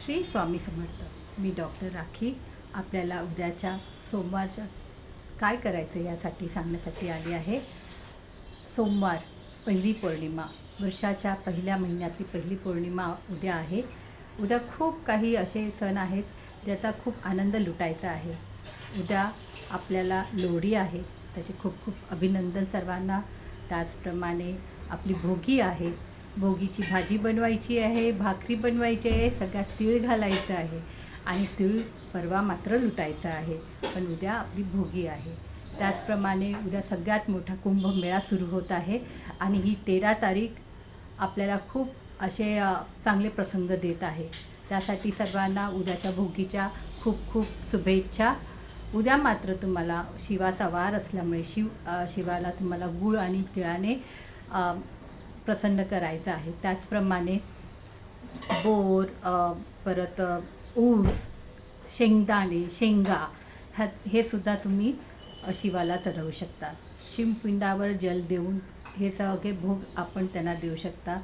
श्री स्वामी समर्थ। मी doctor rakhi आपल्याला उद्याच्या सोमवारच्या काय करायचं यासाठी सांगण्यासाठी आली आहे। सोमवार पहिली पौर्णिमा, वर्षाच्या पहिल्या महिन्यातली पहिली पौर्णिमा उद्या आहे। उद्या खूप काही असे सण आहेत ज्याचा खूप आनंद लुटायचा आहे। उद्या आपल्याला लोहडी आहे, त्याचे खूप खूप अभिनंदन सर्वांना। त्याचप्रमाणे आपली भोगी आहे, भोगीची भाजी बनवायची आहे, भाकरी बनवायची आहे, सगळ्यात तीळ घालायचं आहे आणि तीळ परवा मात्र लुटायचं आहे। पण उद्या आपली भोगी आहे। त्याचप्रमाणे उद्या सगळ्यात मोठा कुंभमेळा सुरू होत आहे आणि ही 13 तारीख आपल्याला खूप असे चांगले प्रसंग देत आहे। त्यासाठी सर्वांना उद्याच्या भोगीच्या खूप खूप शुभेच्छा। उद्या मात्र तुम्हाला शिवाचा वार असल्यामुळे शिवाला तुम्हाला गूळ आणि तिळाने प्रसन्न करायचं आहे। त्याचप्रमाणे बोर, परत ऊस, शेंगदाणे, शेंगा हे सुद्धा तुम्ही शिवाला चढवू शकता। शिवपिंडावर जल देऊन हे सगळे भोग आपण त्यांना देऊ शकता।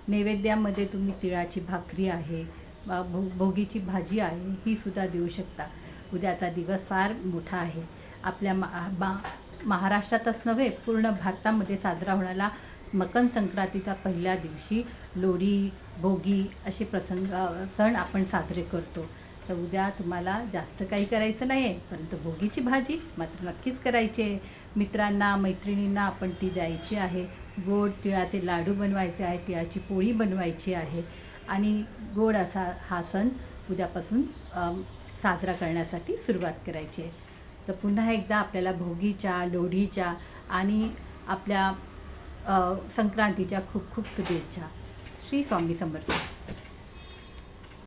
नैवेद्यामध्ये तुम्ही तिळाची भाकरी आहे, भोगीची भाजी आहे, ही सुद्धा देऊ शकता। उद्याचा दिवस फार मोठा आहे। आपल्या महाराष्ट्रातच नव्हे, पूर्ण भारतामध्ये साजरा होणारा मकर संक्रांतीच्या पहिल्या दिवशी लोहडी, भोगी असे सण आपण साजरे करतो। तर उद्या तुम्हाला जास्त काही करायचं नाही आहे, परंतु भोगीची भाजी मात्र नक्कीच करायची आहे। मित्रांना मैत्रिणींना आपण ती द्यायची आहे। गोड तिळाचे लाडू बनवायचे आहे, तिळाची पोळी बनवायची आहे आणि गोड असा हा सण उद्यापासून साजरा करण्यासाठी सुरुवात करायची आहे। तर पुन्हा एकदा आपल्याला भोगीच्या, लोहडीच्या आणि आपल्या संक्रांतीच्या खूप खूप शुभेच्छा। श्री स्वामी समर्थ।